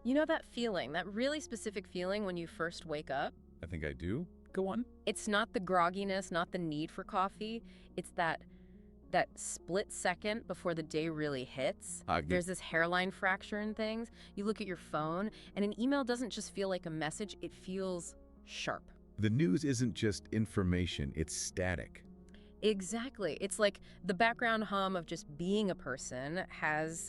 You know that feeling, that really specific feeling when you first wake up? I think I do. Go on. It's not the grogginess, not the need for coffee. It's that split second before the day really hits. There's this hairline fracture and things. You look at your phone, and an email doesn't just feel like a message, it feels sharp. The news isn't just information, it's static. Exactly. It's like the background hum of just being a person has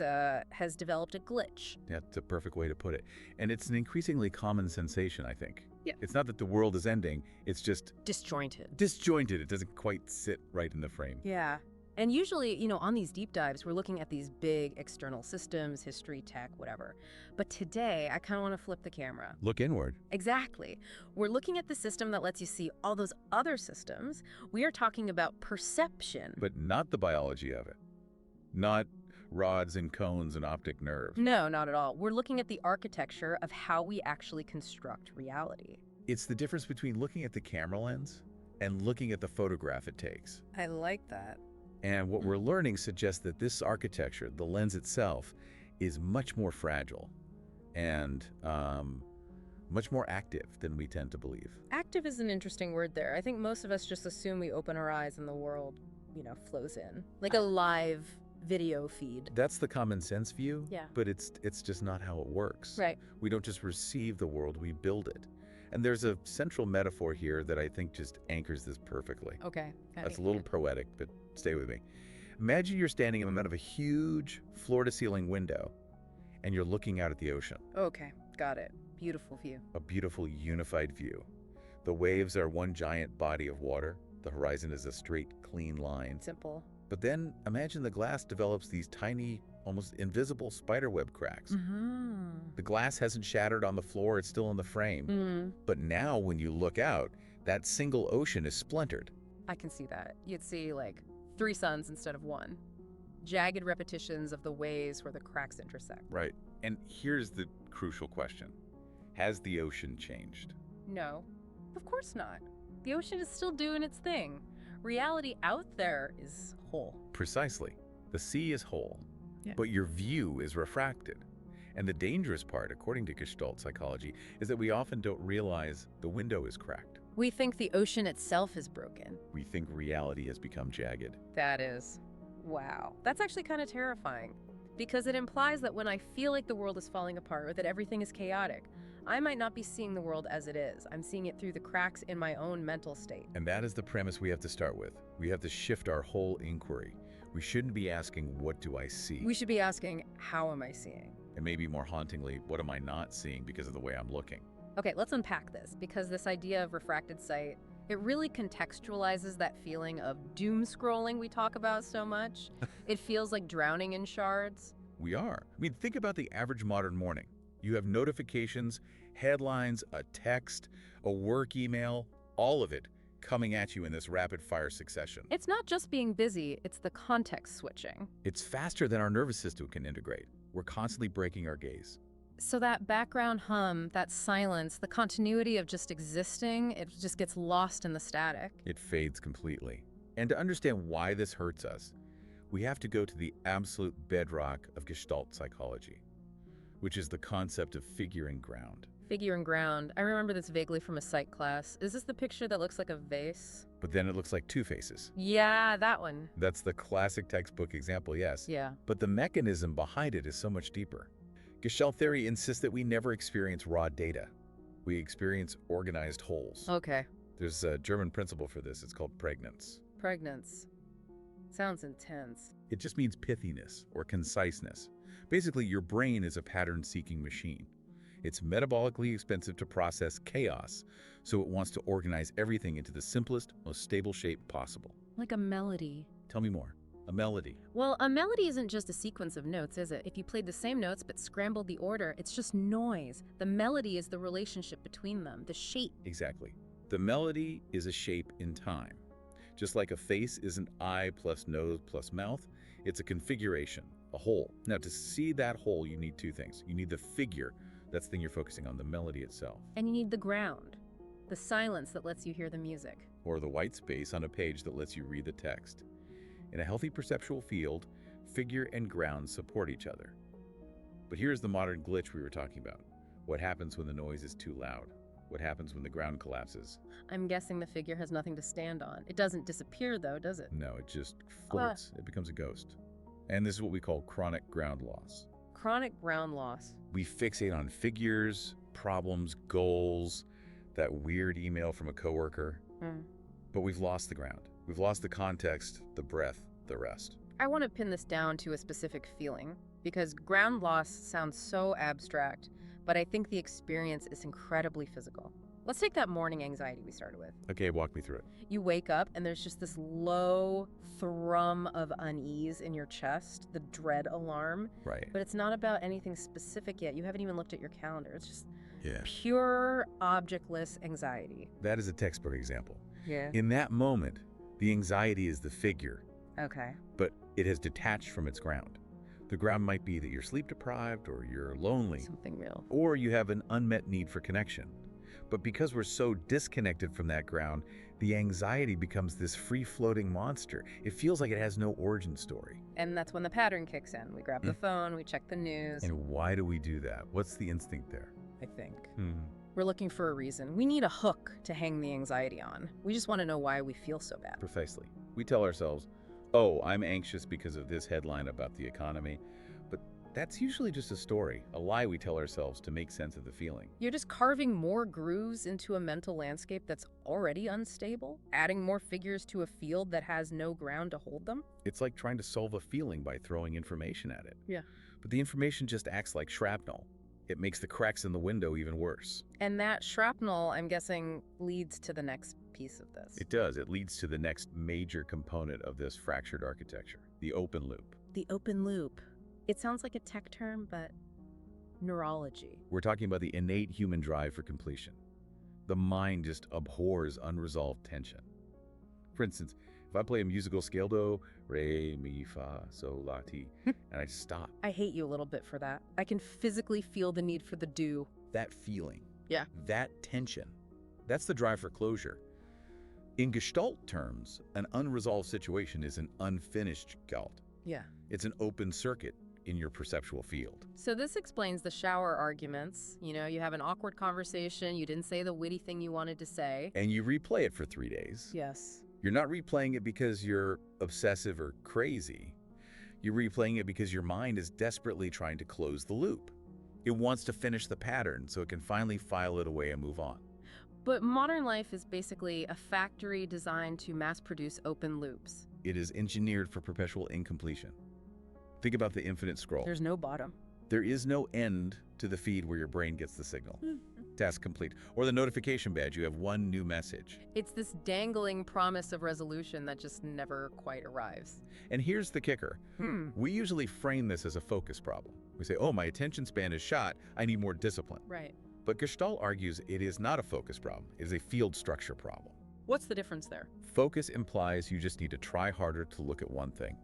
developed a glitch. That's a perfect way to put it. And it's an increasingly common sensation, I think. Yeah. It's not that the world is ending, it's just Disjointed. disjointed. It doesn't quite sit right in the frame. Yeah. And usually, on these deep dives, we're looking at these big external systems, history, tech, whatever. But today, I kind of want to flip the camera. Look inward. Exactly. We're looking at the system that lets you see all those other systems. We are talking about perception. But not the biology of it. Not rods and cones and optic nerves. No, not at all. We're looking at the architecture of how we actually construct reality. It's the difference between looking at the camera lens and looking at the photograph it takes. I like that. And what we're learning suggests that this architecture, the lens itself, is much more fragile and much more active than we tend to believe. Active is an interesting word there. I think most of us just assume we open our eyes and the world, flows in. Like a live video feed. That's the common sense view, Yeah. but it's just not how it works. Right. We don't just receive the world, we build it. And there's a central metaphor here that I think just anchors this perfectly. Okay. That's a little poetic, but stay with me. Imagine you're standing in front of a huge floor-to-ceiling window, and you're looking out at the ocean. Okay. Got it. Beautiful view. A beautiful, unified view. The waves are one giant body of water. The horizon is a straight, clean line. Simple. But then imagine the glass develops these tiny, almost invisible spiderweb cracks. Mm-hmm. The glass hasn't shattered on the floor, it's still in the frame. But now when you look out, that single ocean is splintered. I can see that. You'd see, 3 suns instead of 1. Jagged repetitions of the ways where the cracks intersect. Right. And here's the crucial question. Has the ocean changed? No, of course not. The ocean is still doing its thing. Reality out there is whole. Precisely. The sea is whole, Yeah. but your view is refracted. And the dangerous part, according to Gestalt psychology, is that we often don't realize the window is cracked. We think the ocean itself is broken. We think reality has become jagged. That is, wow. That's actually kind of terrifying. Because it implies that when I feel like the world is falling apart or that everything is chaotic, I might not be seeing the world as it is. I'm seeing it through the cracks in my own mental state. And that is the premise we have to start with. We have to shift our whole inquiry. We shouldn't be asking, what do I see? We should be asking, how am I seeing? And maybe more hauntingly, what am I not seeing because of the way I'm looking? Okay, let's unpack this, because this idea of refracted sight, it really contextualizes that feeling of doom scrolling we talk about so much. It feels like drowning in shards. We are. I mean, think about the average modern morning. You have notifications, headlines, a text, a work email, all of it coming at you in this rapid-fire succession. It's not just being busy, it's the context switching. It's faster than our nervous system can integrate. We're constantly breaking our gaze. So that background hum, that silence, the continuity of just existing, it just gets lost in the static. It fades completely. And to understand why this hurts us, we have to go to the absolute bedrock of Gestalt psychology, which is the concept of figure and ground. Figure and ground. I remember this vaguely from a psych class. Is this the picture that looks like a vase? But then it looks like two faces. Yeah, that one. That's the classic textbook example, yes. Yeah. But the mechanism behind it is so much deeper. Gestalt theory insists that we never experience raw data. We experience organized wholes. Okay. There's a German principle for this. It's called pregnance. Pregnance. Sounds intense. It just means pithiness or conciseness. Basically, your brain is a pattern-seeking machine. It's metabolically expensive to process chaos, so it wants to organize everything into the simplest, most stable shape possible. Like a melody. Tell me more. A melody. Well, a melody isn't just a sequence of notes, is it? If you played the same notes but scrambled the order, it's just noise. The melody is the relationship between them, the shape. Exactly. The melody is a shape in time. Just like a face isn't eye plus nose plus mouth, it's a configuration, a whole. Now, to see that whole, you need two things. You need the figure, that's the thing you're focusing on, the melody itself. And you need the ground, the silence that lets you hear the music. Or the white space on a page that lets you read the text. In a healthy perceptual field, figure and ground support each other. But here's the modern glitch we were talking about. What happens when the noise is too loud? What happens when the ground collapses? I'm guessing the figure has nothing to stand on. It doesn't disappear, though, does it? No, it just floats. It becomes a ghost. And this is what we call chronic ground loss. Chronic ground loss. We fixate on figures, problems, goals, that weird email from a coworker. But we've lost the ground. We've lost the context, the breath, the rest. I want to pin this down to a specific feeling, because ground loss sounds so abstract, but I think the experience is incredibly physical. Let's take that morning anxiety we started with. Okay, walk me through it. You wake up and there's just this low thrum of unease in your chest, the dread alarm. Right. But it's not about anything specific yet. You haven't even looked at your calendar. It's just Yeah. pure objectless anxiety. That is a textbook example. Yeah. In that moment, the anxiety is the figure, Okay. but it has detached from its ground. The ground might be that you're sleep deprived, or you're lonely, Something real. or you have an unmet need for connection. But because we're so disconnected from that ground, the anxiety becomes this free-floating monster. It feels like it has no origin story. And that's when the pattern kicks in. We grab the phone, we check the news. And why do we do that? What's the instinct there? I think. We're looking for a reason. We need a hook to hang the anxiety on. We just want to know why we feel so bad. Precisely. We tell ourselves, oh, I'm anxious because of this headline about the economy. But that's usually just a story, a lie we tell ourselves to make sense of the feeling. You're just carving more grooves into a mental landscape that's already unstable, adding more figures to a field that has no ground to hold them. It's like trying to solve a feeling by throwing information at it. Yeah. But the information just acts like shrapnel. It makes the cracks in the window even worse. And that shrapnel, I'm guessing, leads to the next piece of this. It does. It leads to the next major component of this fractured architecture, the open loop. The open loop. It sounds like a tech term, but neurology. We're talking about the innate human drive for completion. The mind just abhors unresolved tension. For instance, if I play a musical scale do, re, mi, fa, sol, la, ti, and I stop. I hate you a little bit for that. I can physically feel the need for the do. That feeling. Yeah. That tension. That's the drive for closure. In Gestalt terms, an unresolved situation is an unfinished Gestalt. Yeah. It's an open circuit in your perceptual field. So this explains the shower arguments. You know, you have an awkward conversation, you didn't say the witty thing you wanted to say. And you replay it for 3 days. Yes. You're not replaying it because you're obsessive or crazy. You're replaying it because your mind is desperately trying to close the loop. It wants to finish the pattern so it can finally file it away and move on. But modern life is basically a factory designed to mass-produce open loops. It is engineered for perpetual incompletion. Think about the infinite scroll. There's no bottom. There is no end to the feed where your brain gets the signal. Task complete. Or the notification badge, you have one new message. It's this dangling promise of resolution that just never quite arrives. And here's the kicker. We usually frame this as a focus problem. We say, oh, my attention span is shot, I need more discipline. Right. But Gestalt argues it is not a focus problem, it is a field structure problem. What's the difference there? Focus implies you just need to try harder to look at one thing.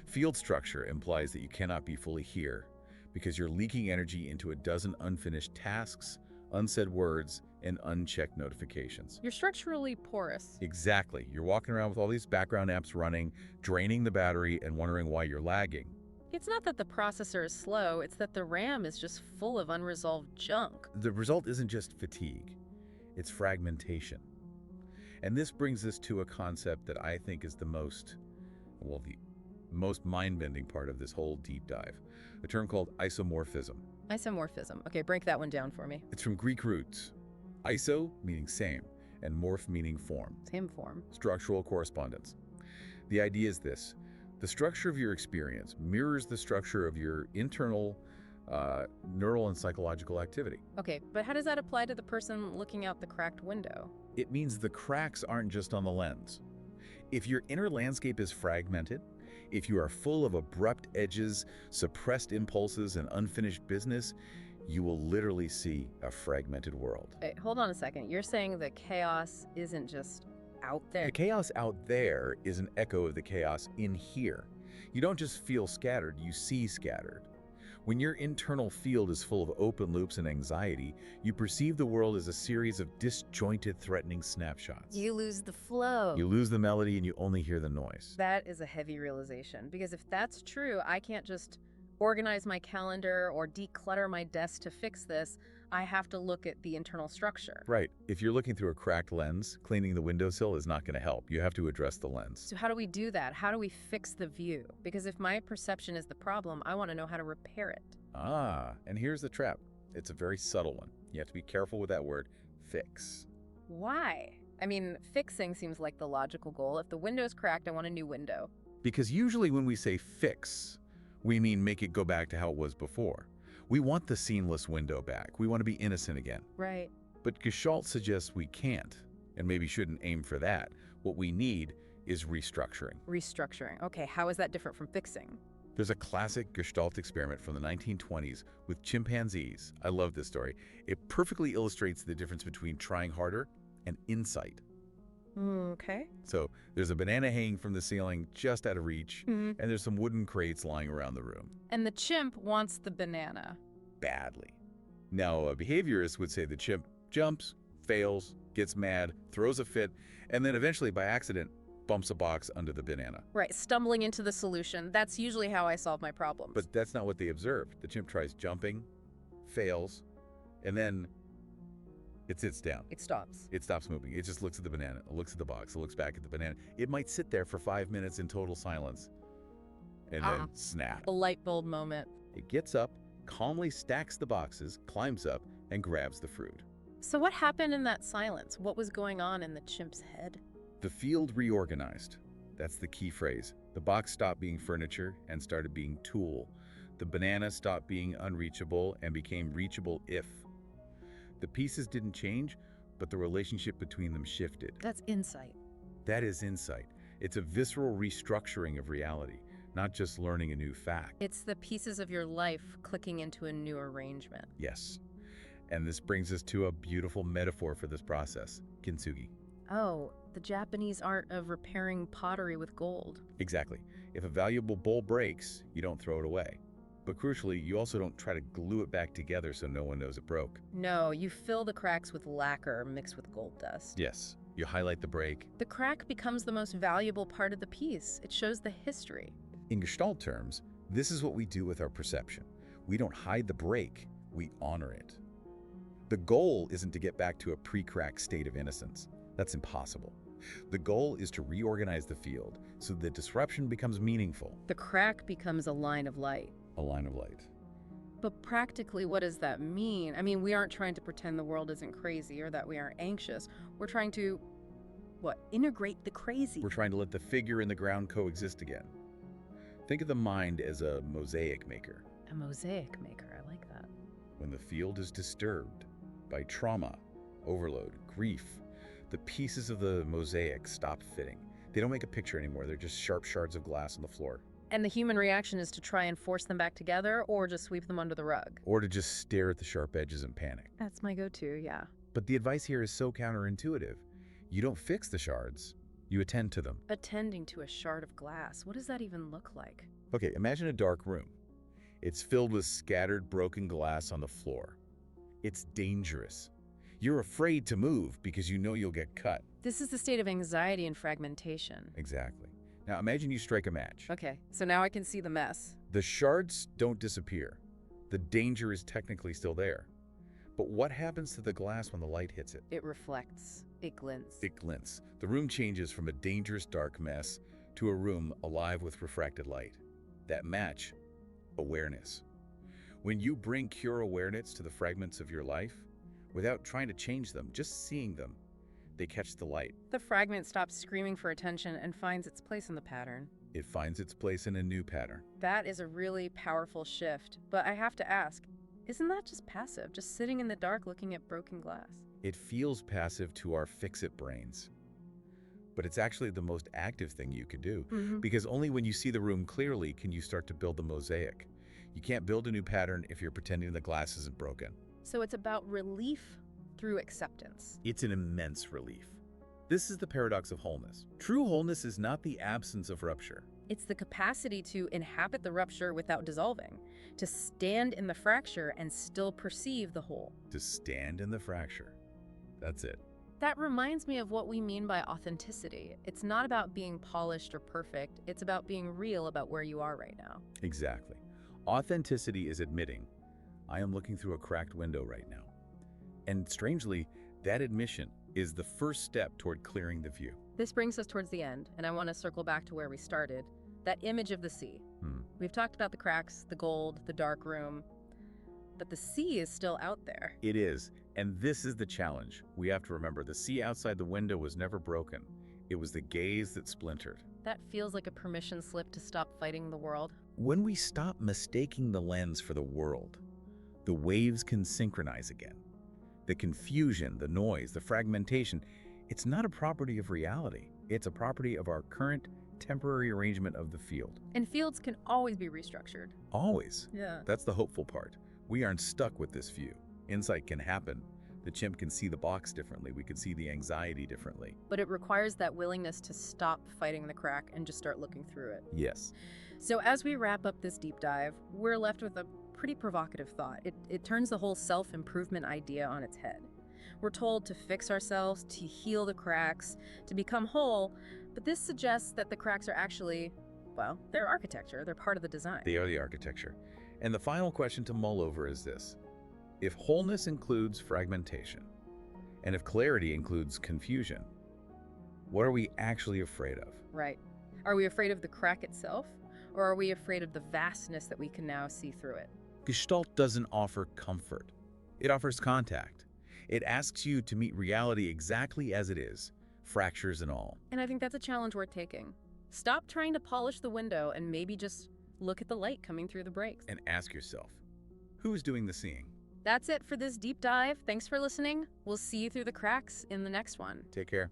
Field structure implies that you cannot be fully here because you're leaking energy into a dozen unfinished tasks, unsaid words, and unchecked notifications. You're structurally porous. Exactly. You're walking around with all these background apps running, draining the battery, and wondering why you're lagging. It's not that the processor is slow, it's that the RAM is just full of unresolved junk. The result isn't just fatigue, it's fragmentation. And this brings us to a concept that I think is the most mind-bending part of this whole deep dive, a term called isomorphism. Isomorphism. Okay, break that one down for me. It's from Greek roots. Iso meaning same, and morph meaning form. Same form. Structural correspondence. The idea is this. The structure of your experience mirrors the structure of your internal neural and psychological activity. Okay, but how does that apply to the person looking out the cracked window? It means the cracks aren't just on the lens. If your inner landscape is fragmented, if you are full of abrupt edges, suppressed impulses, and unfinished business, you will literally see a fragmented world. Hey, hold on a second. You're saying the chaos isn't just out there? The chaos out there is an echo of the chaos in here. You don't just feel scattered, you see scattered. When your internal field is full of open loops and anxiety, you perceive the world as a series of disjointed, threatening snapshots. You lose the flow. You lose the melody and you only hear the noise. That is a heavy realization, because if that's true, I can't just organize my calendar or declutter my desk to fix this, I have to look at the internal structure. Right. If you're looking through a cracked lens, cleaning the windowsill is not going to help. You have to address the lens. So how do we do that? How do we fix the view? Because if my perception is the problem, I want to know how to repair it. And here's the trap. It's a very subtle one. You have to be careful with that word, fix. Why? I mean, fixing seems like the logical goal. If the window's cracked, I want a new window. Because usually when we say fix, we mean make it go back to how it was before. We want the seamless window back. We want to be innocent again. Right. But Gestalt suggests we can't, and maybe shouldn't aim for that. What we need is restructuring. Restructuring. Okay, how is that different from fixing? There's a classic Gestalt experiment from the 1920s with chimpanzees. I love this story. It perfectly illustrates the difference between trying harder and insight. Okay. So there's a banana hanging from the ceiling just out of reach, and there's some wooden crates lying around the room. And the chimp wants the banana. Badly. Now, a behaviorist would say the chimp jumps, fails, gets mad, throws a fit, and then eventually, by accident, bumps a box under the banana. Right, stumbling into the solution. That's usually how I solve my problems. But that's not what they observed. The chimp tries jumping, fails, and then it sits down. It stops. It stops moving. It just looks at the banana, it looks at the box, it looks back at the banana. It might sit there for 5 minutes in total silence, and then snap. A light bulb moment. It gets up, calmly stacks the boxes, climbs up, and grabs the fruit. So what happened in that silence? What was going on in the chimp's head? The field reorganized. That's the key phrase. The box stopped being furniture and started being tool. The banana stopped being unreachable and became reachable if. The pieces didn't change, but the relationship between them shifted. That's insight. That is insight. It's a visceral restructuring of reality, not just learning a new fact. It's the pieces of your life clicking into a new arrangement. Yes. And this brings us to a beautiful metaphor for this process, kintsugi. Oh, the Japanese art of repairing pottery with gold. Exactly. If a valuable bowl breaks, you don't throw it away. But crucially, you also don't try to glue it back together so no one knows it broke. No, you fill the cracks with lacquer mixed with gold dust. Yes. You highlight the break. The crack becomes the most valuable part of the piece. It shows the history. In Gestalt terms, this is what we do with our perception. We don't hide the break, we honor it. The goal isn't to get back to a pre-crack state of innocence. That's impossible. The goal is to reorganize the field so the disruption becomes meaningful. The crack becomes a line of light. A line of light. But practically, what does that mean? I mean, we aren't trying to pretend the world isn't crazy or that we aren't anxious. We're trying to, integrate the crazy. We're trying to let the figure and the ground coexist again. Think of the mind as a mosaic maker. A mosaic maker, I like that. When the field is disturbed by trauma, overload, grief, the pieces of the mosaic stop fitting. They don't make a picture anymore. They're just sharp shards of glass on the floor. And the human reaction is to try and force them back together or just sweep them under the rug. Or to just stare at the sharp edges and panic. That's my go-to, yeah. But the advice here is so counterintuitive. You don't fix the shards. You attend to them. Attending to a shard of glass. What does that even look like? Okay, imagine a dark room. It's filled with scattered broken glass on the floor. It's dangerous. You're afraid to move because you know you'll get cut. This is the state of anxiety and fragmentation. Exactly. Now imagine you strike a match. Okay, so now I can see the mess. The shards don't disappear. The danger is technically still there. But what happens to the glass when the light hits it? It reflects. It glints. It glints. The room changes from a dangerous dark mess to a room alive with refracted light. That match, awareness. When you bring pure awareness to the fragments of your life, without trying to change them, just seeing them, they catch the light. The fragment stops screaming for attention and finds its place in the pattern. It finds its place in a new pattern. That is a really powerful shift. But I have to ask, isn't that just passive, just sitting in the dark looking at broken glass? It feels passive to our fix-it brains. But it's actually the most active thing you could do, because only when you see the room clearly can you start to build the mosaic. You can't build a new pattern if you're pretending the glass isn't broken. So it's about relief through acceptance. It's an immense relief. This is the paradox of wholeness. True wholeness is not the absence of rupture. It's the capacity to inhabit the rupture without dissolving, to stand in the fracture and still perceive the whole. To stand in the fracture. That's it. That reminds me of what we mean by authenticity. It's not about being polished or perfect. It's about being real about where you are right now. Exactly. Authenticity is admitting, I am looking through a cracked window right now. And strangely, that admission is the first step toward clearing the view. This brings us towards the end, and I want to circle back to where we started. That image of the sea. We've talked about the cracks, the gold, the dark room, but the sea is still out there. It is, and this is the challenge. We have to remember the sea outside the window was never broken. It was the gaze that splintered. That feels like a permission slip to stop fighting the world. When we stop mistaking the lens for the world, the waves can synchronize again. The confusion, the noise, the fragmentation, it's not a property of reality. It's a property of our current temporary arrangement of the field. And fields can always be restructured. Always. Yeah. That's the hopeful part. We aren't stuck with this view. Insight can happen. The chimp can see the box differently. We can see the anxiety differently. But it requires that willingness to stop fighting the crack and just start looking through it. Yes. So as we wrap up this deep dive, we're left with a pretty provocative thought. It turns the whole self-improvement idea on its head. We're told to fix ourselves, to heal the cracks, to become whole, but this suggests that the cracks are actually, well, they're architecture. They're part of the design. They are the architecture. And the final question to mull over is this. If wholeness includes fragmentation, and if clarity includes confusion, what are we actually afraid of? Right. Are we afraid of the crack itself, or are we afraid of the vastness that we can now see through it? Gestalt doesn't offer comfort. It offers contact. It asks you to meet reality exactly as it is, fractures and all. And I think that's a challenge worth taking. Stop trying to polish the window and maybe just look at the light coming through the breaks. And ask yourself, who is doing the seeing? That's it for this deep dive. Thanks for listening. We'll see you through the cracks in the next one. Take care.